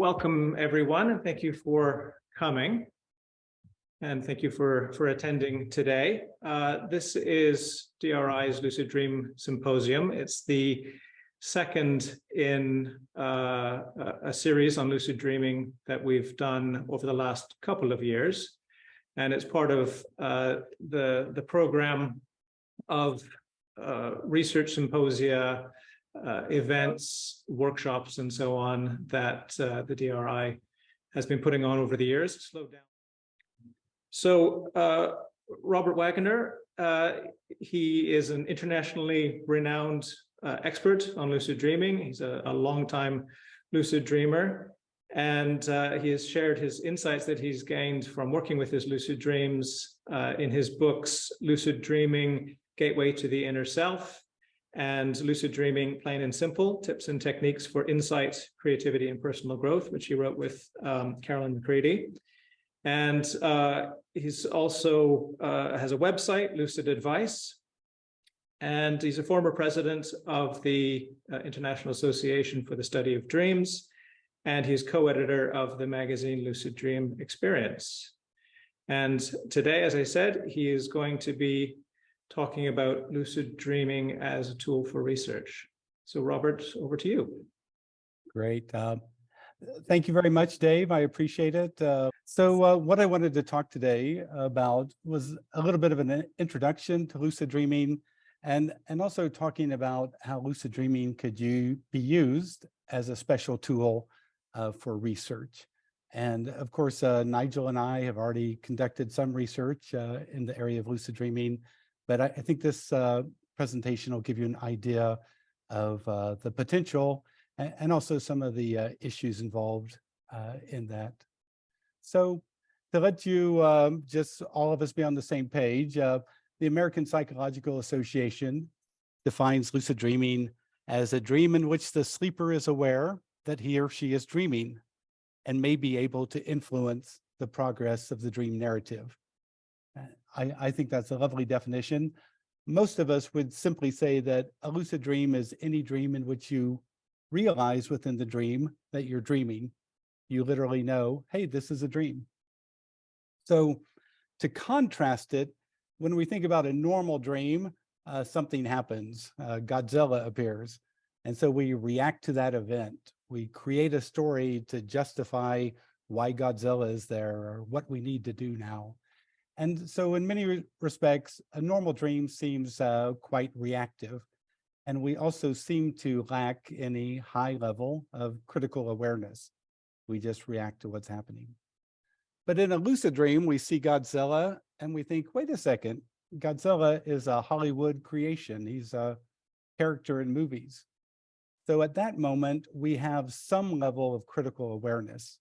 welcome everyone, and thank you for coming. And thank you for attending today. This is DRI's Lucid Dream Symposium. It's the second in a series on lucid dreaming that we've done over the last couple of years. And it's part of the program of research symposia, events, workshops, and so on that the DRI has been putting on over the years. Slow down. So Robert Waggoner, he is an internationally renowned expert on lucid dreaming. He's a long-time lucid dreamer, and he has shared his insights that he's gained from working with his lucid dreams in his books, Lucid Dreaming, Gateway to the Inner Self, and Lucid Dreaming, Plain and Simple, Tips and Techniques for Insight, Creativity, and Personal Growth, which he wrote with Carolyn McCready. And he's also has a website, Lucid Advice, and he's a former president of the International Association for the Study of Dreams, and he's co-editor of the magazine Lucid Dream Experience. And today, as I said, he is going to be talking about lucid dreaming as a tool for research. So Robert, over to you. Great. Thank you very much, Dave. I appreciate it. So what I wanted to talk today about was a little bit of an introduction to lucid dreaming, and also talking about how lucid dreaming could be used as a special tool for research. And of course, Nigel and I have already conducted some research in the area of lucid dreaming, but I think this presentation will give you an idea of the potential and also some of the issues involved in that. So to let you just all of us be on the same page, the American Psychological Association defines lucid dreaming as a dream in which the sleeper is aware that he or she is dreaming and may be able to influence the progress of the dream narrative. I think that's a lovely definition. Most of us would simply say that a lucid dream is any dream in which you realize within the dream that you're dreaming. You literally know, hey, this is a dream. So to contrast it, when we think about a normal dream, something happens, Godzilla appears. And so we react to that event. We create a story to justify why Godzilla is there or what we need to do now. And so in many respects, a normal dream seems quite reactive. And we also seem to lack any high level of critical awareness. We just react to what's happening. But in a lucid dream, we see Godzilla and we think, wait a second, Godzilla is a Hollywood creation. He's a character in movies. So at that moment, we have some level of critical awareness.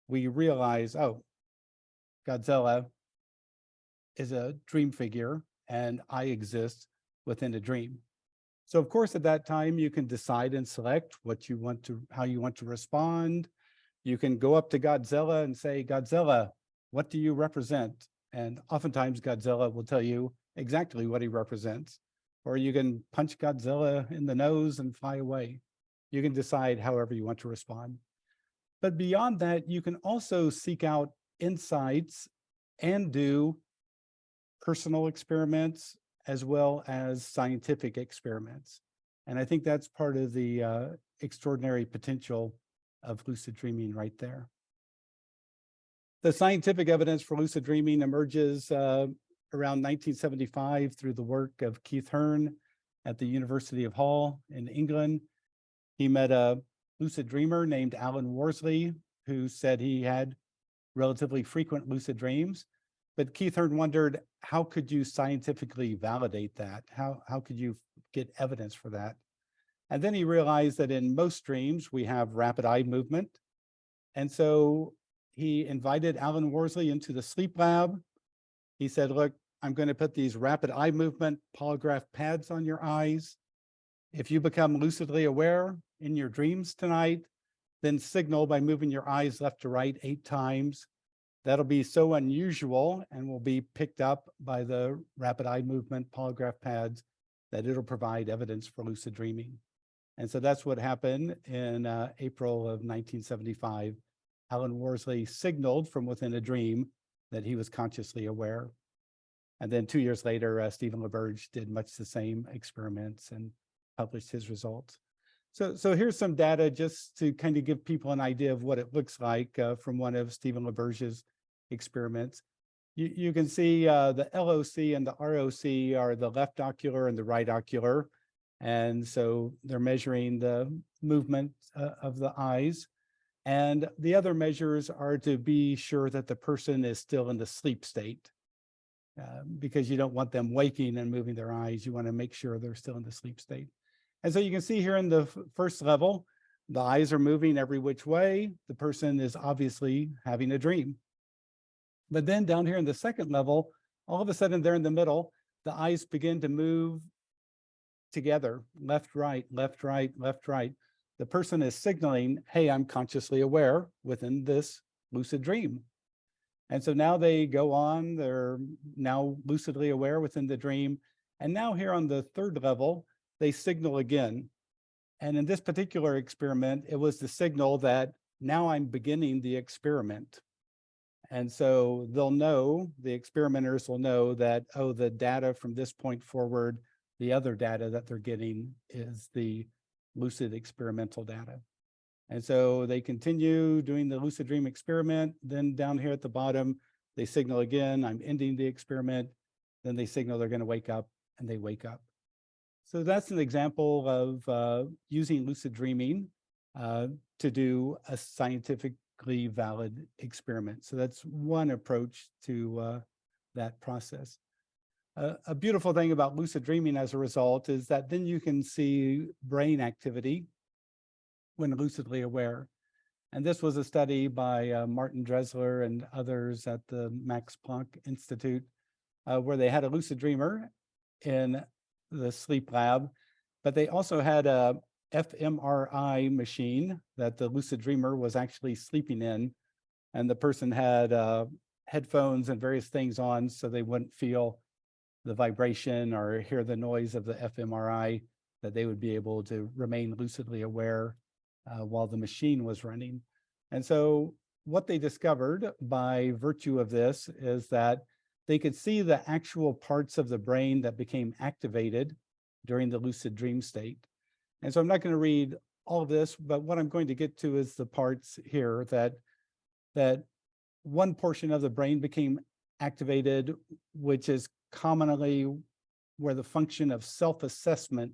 We realize, oh, Godzilla is a dream figure and I exist within a dream. So of course, at that time, you can decide and select what you want to, how you want to respond. You can go up to Godzilla and say, Godzilla, what do you represent? And oftentimes Godzilla will tell you exactly what he represents. Or you can punch Godzilla in the nose and fly away. You can decide however you want to respond. But beyond that, you can also seek out insights and do personal experiments as well as scientific experiments. And I think that's part of the extraordinary potential of lucid dreaming right there. The scientific evidence for lucid dreaming emerges around 1975 through the work of Keith Hearn at the University of Hull in England. He met a lucid dreamer named Alan Worsley, who said he had relatively frequent lucid dreams. But Keith Hearn wondered, how could you scientifically validate that? How could you get evidence for that? And then he realized that in most dreams, we have rapid eye movement. And so he invited Alan Worsley into the sleep lab. He said, look, I'm going to put these rapid eye movement polygraph pads on your eyes. If you become lucidly aware in your dreams tonight, then signal by moving your eyes left to right 8 times. That'll be so unusual and will be picked up by the rapid eye movement polygraph pads that it'll provide evidence for lucid dreaming. And so that's what happened in April of 1975. Alan Worsley signaled from within a dream that he was consciously aware. And then 2 years later, Stephen LaBerge did much the same experiments and published his results. So here's some data just to kind of give people an idea of what it looks like from one of Stephen LaBerge's experiments. You can see the LOC and the ROC are the left ocular and the right ocular. And so they're measuring the movement of the eyes. And the other measures are to be sure that the person is still in the sleep state, because you don't want them waking and moving their eyes. You want to make sure they're still in the sleep state. And so you can see here in the first level, the eyes are moving every which way. The person is obviously having a dream. But then down here in the second level, all of a sudden they're in the middle, the eyes begin to move together, left, right, left, right, left, right. The person is signaling, hey, I'm consciously aware within this lucid dream. And so now they go on, they're now lucidly aware within the dream. And now here on the third level, they signal again. And in this particular experiment, it was the signal that now I'm beginning the experiment. And so they'll know, the experimenters will know that, oh, the data from this point forward, the other data that they're getting is the lucid experimental data. And so they continue doing the lucid dream experiment. Then down here at the bottom, they signal again, I'm ending the experiment. Then they signal they're going to wake up, and they wake up. So that's an example of using lucid dreaming to do a scientifically valid experiment. So that's one approach to that process. A beautiful thing about lucid dreaming as a result is that then you can see brain activity when lucidly aware. And this was a study by Martin Dressler and others at the Max Planck Institute, where they had a lucid dreamer in the sleep lab, but they also had a fMRI machine that the lucid dreamer was actually sleeping in, and the person had headphones and various things on so they wouldn't feel the vibration or hear the noise of the fMRI, that they would be able to remain lucidly aware while the machine was running. And so what they discovered by virtue of this is that they could see the actual parts of the brain that became activated during the lucid dream state. And so I'm not going to read all of this, but what I'm going to get to is the parts here that one portion of the brain became activated, which is commonly where the function of self-assessment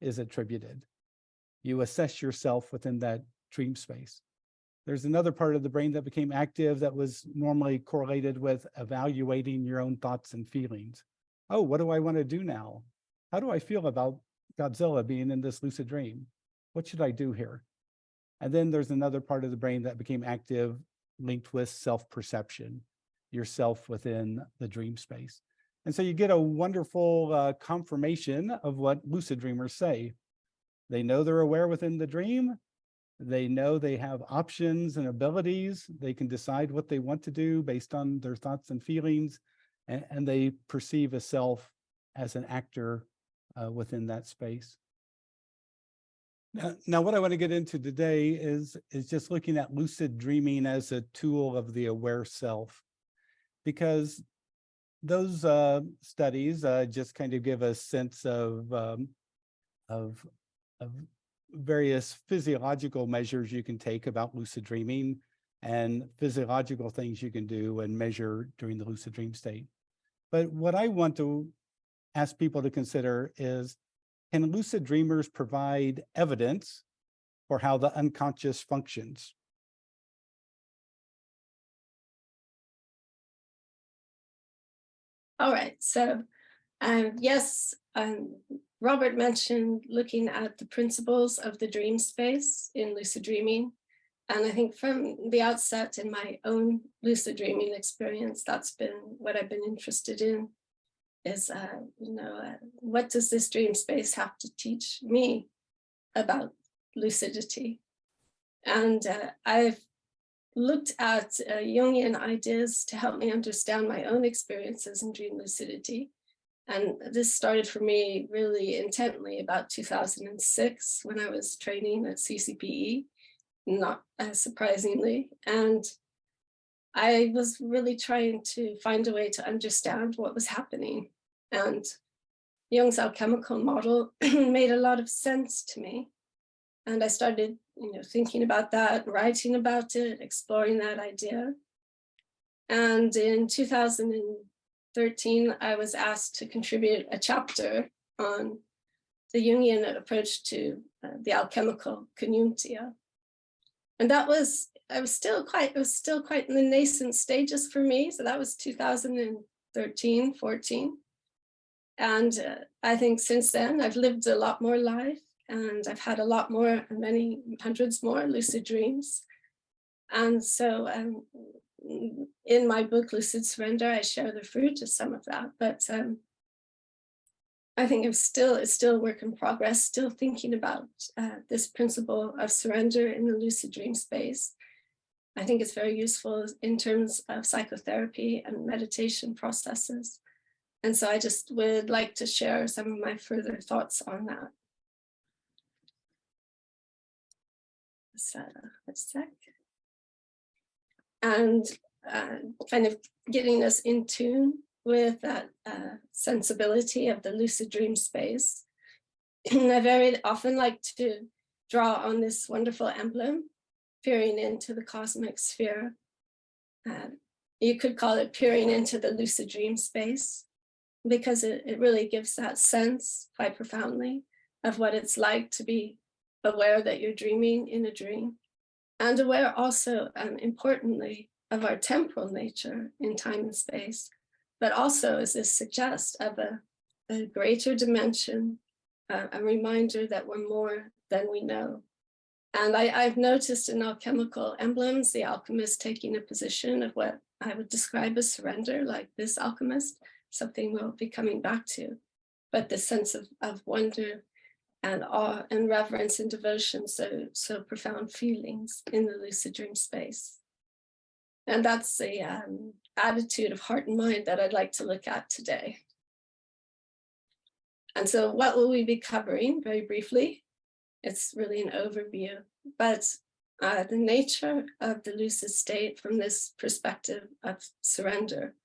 is attributed. You assess yourself within that dream space. There's another part of the brain that became active that was normally correlated with evaluating your own thoughts and feelings. Oh, what do I want to do now? How do I feel about Godzilla being in this lucid dream? What should I do here? And then there's another part of the brain that became active linked with self-perception, yourself within the dream space. And so you get a wonderful confirmation of what lucid dreamers say. They know they're aware within the dream. They know they have options and abilities. They can decide what they want to do based on their thoughts and feelings, and they perceive a self as an actor within that space. Now, what I want to get into today is just looking at lucid dreaming as a tool of the aware self, because those studies just kind of give a sense of various physiological measures you can take about lucid dreaming and physiological things you can do and measure during the lucid dream state. But what I want to ask people to consider is, can lucid dreamers provide evidence for how the unconscious functions? All right, so yes, Robert mentioned looking at the principles of the dream space in lucid dreaming. And I think from the outset in my own lucid dreaming experience, that's been what I've been interested in, is, what does this dream space have to teach me about lucidity? And I've looked at Jungian ideas to help me understand my own experiences in dream lucidity. And this started for me really intently about 2006 when I was training at CCPE, not surprisingly. And I was really trying to find a way to understand what was happening. And Jung's alchemical model made a lot of sense to me. And I started, thinking about that, writing about it, exploring that idea. And in 2013, I was asked to contribute a chapter on the Jungian approach to the alchemical conjunctia. And it was still quite in the nascent stages for me. So that was 2013, 14. And I think since then I've lived a lot more life, and I've had a lot more, many hundreds more lucid dreams. And so in my book, Lucid Surrender, I share the fruit of some of that. But I think it's still a work in progress, still thinking about this principle of surrender in the lucid dream space. I think it's very useful in terms of psychotherapy and meditation processes. And so I just would like to share some of my further thoughts on that. So, a sec. And kind of getting us in tune with that sensibility of the lucid dream space. I very often like to draw on this wonderful emblem, peering into the cosmic sphere. You could call it peering into the lucid dream space, because it really gives that sense quite profoundly of what it's like to be aware that you're dreaming in a dream, and aware also, importantly, of our temporal nature in time and space, but also, as this suggests, of a greater dimension, a reminder that we're more than we know. And I've noticed in alchemical emblems, the alchemist taking a position of what I would describe as surrender, like this alchemist, something we'll be coming back to, but the sense of wonder and awe and reverence and devotion, so profound feelings in the lucid dream space. And that's the attitude of heart and mind that I'd like to look at today. And so what will we be covering very briefly? It's really an overview, but the nature of the lucid state from this perspective of surrender,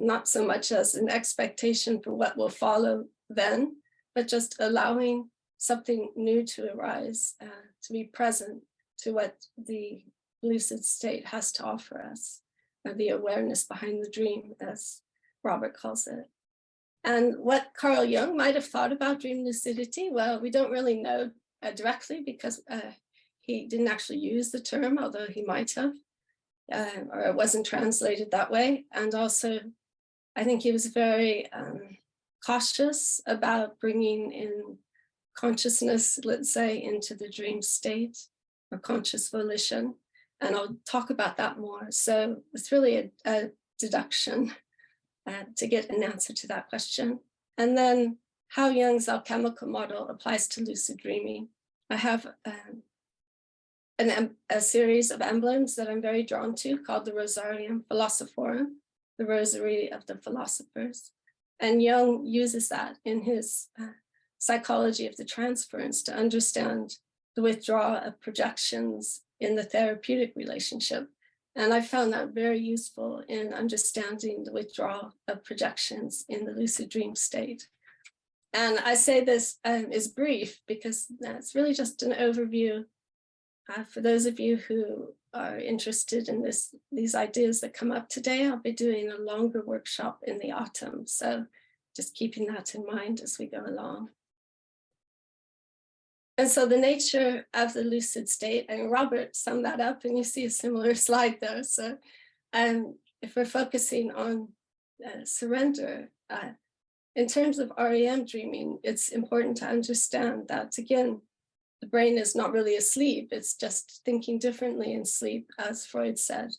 not so much as an expectation for what will follow then, but just allowing something new to arise, to be present to what the lucid state has to offer us, the awareness behind the dream, as Robert calls it. And what Carl Jung might have thought about dream lucidity, well, we don't really know directly, because he didn't actually use the term, although he might have, or it wasn't translated that way. And also, I think he was very cautious about bringing in consciousness, let's say, into the dream state, or conscious volition. And I'll talk about that more. So it's really a deduction to get an answer to that question. And then how Jung's alchemical model applies to lucid dreaming. I have a series of emblems that I'm very drawn to called the Rosarium Philosophorum, the Rosary of the Philosophers. And Jung uses that in his psychology of the transference to understand the withdrawal of projections in the therapeutic relationship. And I found that very useful in understanding the withdrawal of projections in the lucid dream state. And I say this is brief because that's really just an overview for those of you who are interested in these ideas that come up today. I'll be doing a longer workshop in the autumn. So just keeping that in mind as we go along. And so the nature of the lucid state, and Robert summed that up, and you see a similar slide there. So if we're focusing on surrender, in terms of REM dreaming, it's important to understand that, again, the brain is not really asleep. It's just thinking differently in sleep, as Freud said.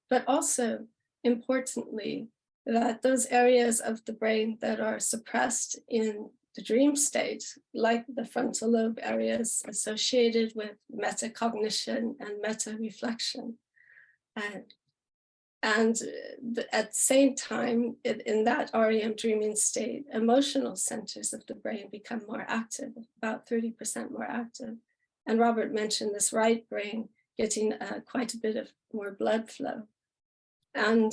But also, importantly, that those areas of the brain that are suppressed in the dream state, like the frontal lobe areas associated with metacognition and meta-reflection, And at the same time, in that REM dreaming state, emotional centers of the brain become more active, about 30% more active. And Robert mentioned this right brain getting quite a bit of more blood flow. And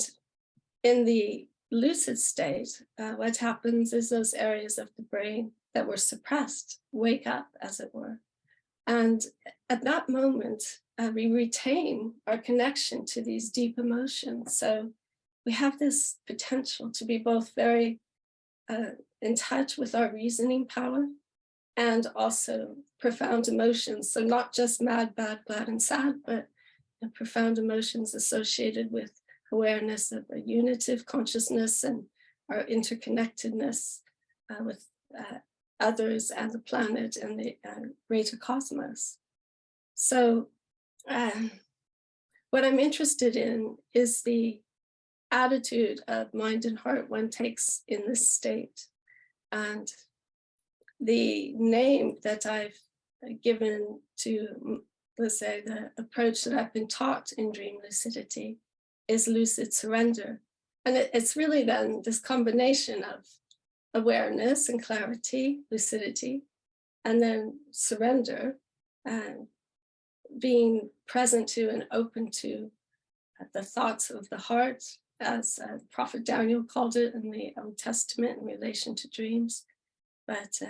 in the lucid state, what happens is those areas of the brain that were suppressed wake up, as it were. And at that moment, we retain our connection to these deep emotions. So we have this potential to be both very in touch with our reasoning power and also profound emotions. So not just mad, bad, glad, and sad, but profound emotions associated with awareness of a unitive consciousness and our interconnectedness with others and the planet and the greater cosmos. So what I'm interested in is the attitude of mind and heart one takes in this state. And the name that I've given to, let's say, the approach that I've been taught in dream lucidity is lucid surrender. And it's really then this combination of awareness and clarity, lucidity, and then surrender, and being present to and open to the thoughts of the heart, as Prophet Daniel called it in the Old Testament in relation to dreams, but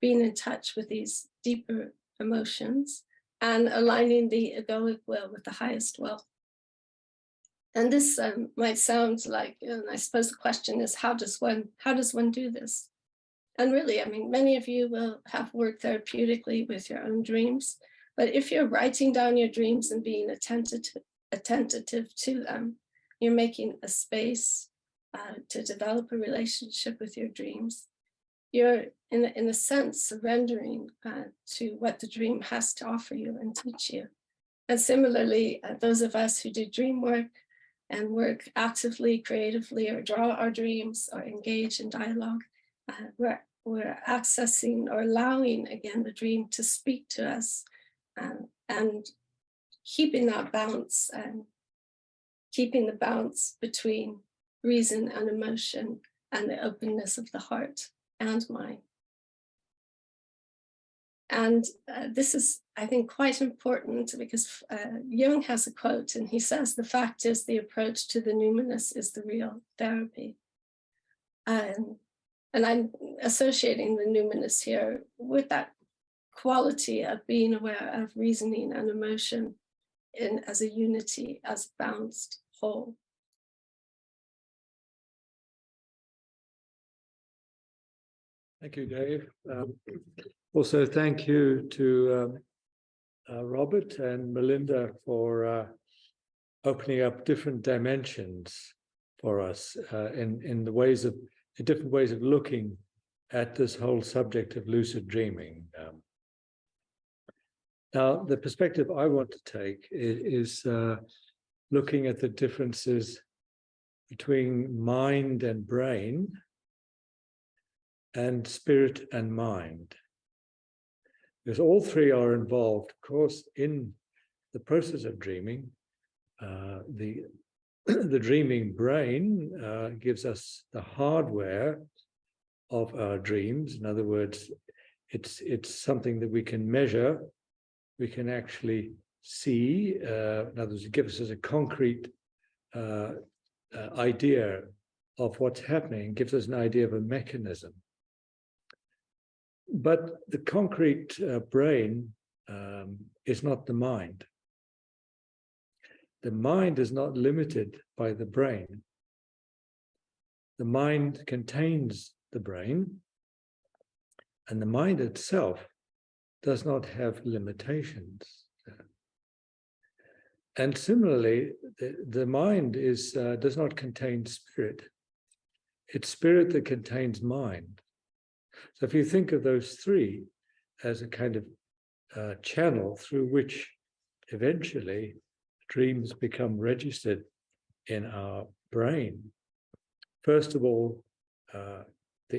being in touch with these deeper emotions and aligning the egoic will with the highest will. And this might sound like, and I suppose the question is, how does one do this? And really, I mean, many of you will have worked therapeutically with your own dreams, but if you're writing down your dreams and being attentive to them, you're making a space to develop a relationship with your dreams. You're, in a sense, surrendering to what the dream has to offer you and teach you. And similarly, those of us who do dream work and work actively, creatively, or draw our dreams or engage in dialogue, we're accessing or allowing, again, the dream to speak to us and keeping that balance and keeping the balance between reason and emotion and the openness of the heart and mind. And this is, I think, quite important because Jung has a quote and he says, the fact is the approach to the numinous is the real therapy. And I'm associating the numinous here with that quality of being aware of reasoning and emotion as a unity, as a balanced whole. Thank you, Dave. Also, thank you to Robert and Melinda for opening up different dimensions for us in the different ways of looking at this whole subject of lucid dreaming. Now, the perspective I want to take is looking at the differences between mind and brain and spirit and mind. Because all three are involved, of course, in the process of dreaming. The dreaming brain gives us the hardware of our dreams. In other words, it's something that we can measure, we can actually see. In other words, it gives us a concrete idea of what's happening, gives us an idea of a mechanism. But the concrete brain is not the mind. The mind is not limited by the brain. The mind contains the brain, and the mind itself does not have limitations. And similarly, the mind does not contain spirit. It's spirit that contains mind. So if you think of those three as a kind of channel through which eventually dreams become registered in our brain, first of all, the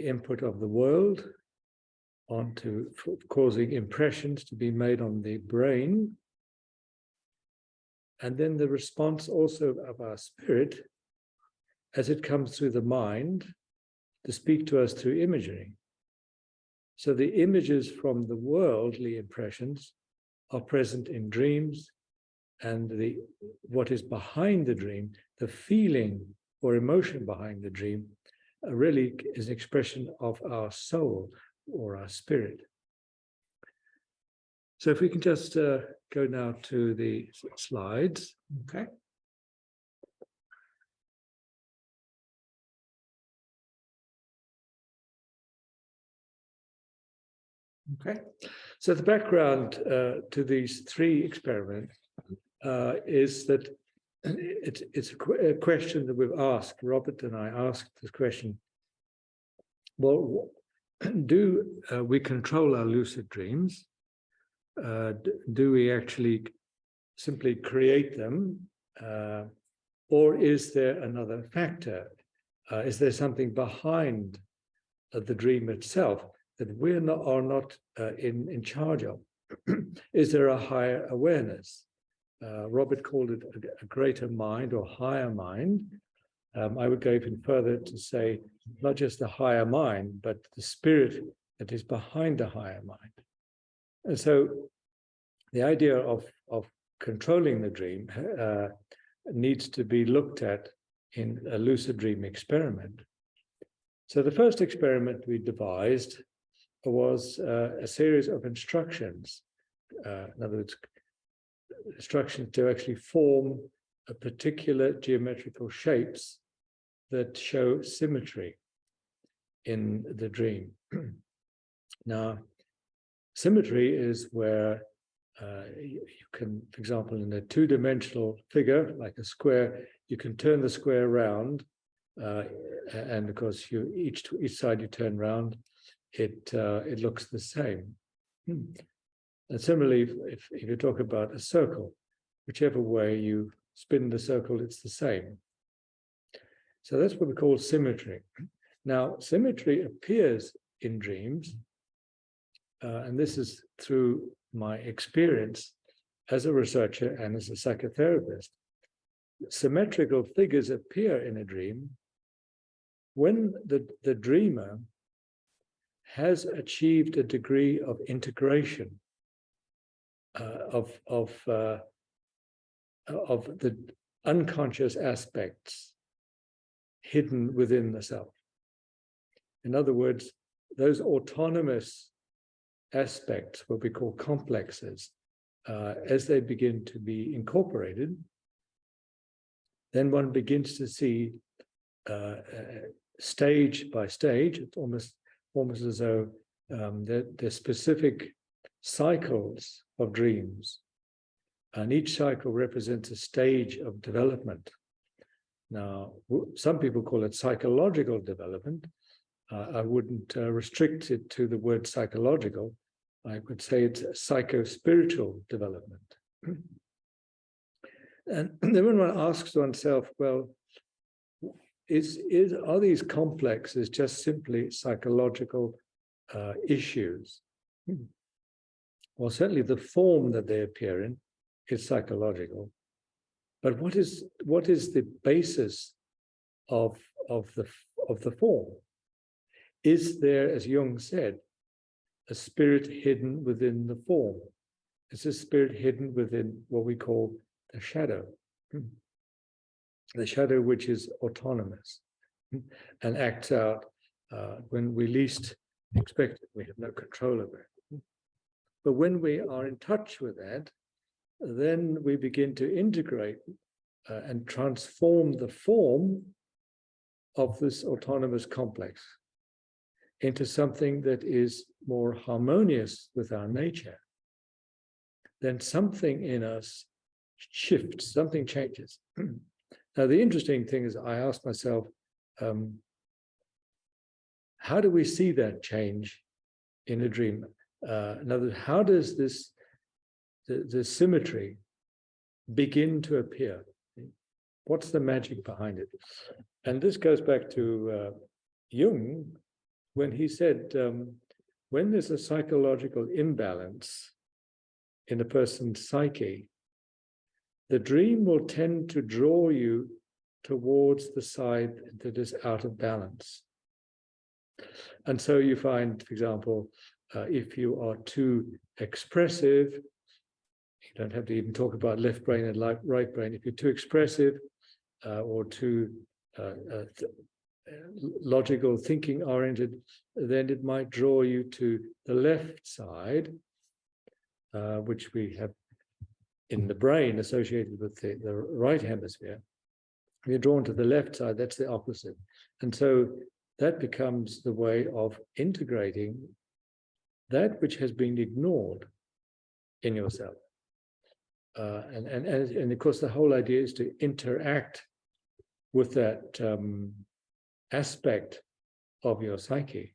input of the world onto causing impressions to be made on the brain, and then the response also of our spirit as it comes through the mind to speak to us through imagery. So the images from the worldly impressions are present in dreams, and what is behind the dream, the feeling or emotion behind the dream, really is an expression of our soul or our spirit. So if we can just go now to the slides. Okay. Okay. So the background to these three experiments is that it's a question that we've asked. Robert and I asked this question. Well, do we control our lucid dreams? Do we actually simply create them? Or is there another factor? Is there something behind the dream itself that we are not in charge of? Is there a higher awareness? Robert called it a greater mind or higher mind. I would go even further to say not just the higher mind, but the spirit that is behind the higher mind. And so the idea of controlling the dream needs to be looked at in a lucid dream experiment. So the first experiment we devised was a series of instructions. In other words, instructions to actually form a particular geometrical shapes that show symmetry in the dream. Now, symmetry is where you can, for example, in a two-dimensional figure, like a square, you can turn the square around, and of course, each side you turn around, it looks the same. And similarly, if you talk about a circle, whichever way you spin the circle, it's the same. So that's what we call symmetry. Now, symmetry appears in dreams, and this is through my experience as a researcher and as a psychotherapist. Symmetrical figures appear in a dream when the dreamer has achieved a degree of integration of the unconscious aspects hidden within the self. In other words, those autonomous aspects, what we call complexes, as they begin to be incorporated, then one begins to see stage by stage. It's almost as though there's specific cycles of dreams, and each cycle represents a stage of development. Now, some people call it psychological development. I wouldn't restrict it to the word psychological. I would say it's a psycho-spiritual development. And then when one asks oneself, well, are these complexes just simply psychological issues? Well, certainly the form that they appear in is psychological. But what is the basis of the form? Is there, as Jung said, a spirit hidden within the form? Is a spirit hidden within what we call the shadow? The shadow which is autonomous and acts out when we least expect it. We have no control over it. But when we are in touch with that, then we begin to integrate and transform the form of this autonomous complex into something that is more harmonious with our nature. Then something in us shifts, something changes. Now, the interesting thing is I asked myself, how do we see that change in a dream? In other words, how does the symmetry begin to appear? What's the magic behind it? And this goes back to Jung, when he said, when there's a psychological imbalance in a person's psyche, the dream will tend to draw you towards the side that is out of balance. And so you find, for example, if you are too expressive, you don't have to even talk about left brain and right brain. If you're too expressive or too logical, thinking oriented, then it might draw you to the left side, which we have in the brain associated with the right hemisphere. If you're drawn to the left side, that's the opposite. And so that becomes the way of integrating that which has been ignored in yourself. And of course, the whole idea is to interact with that aspect of your psyche,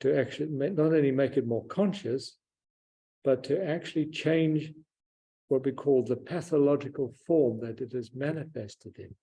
to actually not only make it more conscious, but to actually change what we call the pathological form that it is manifested in.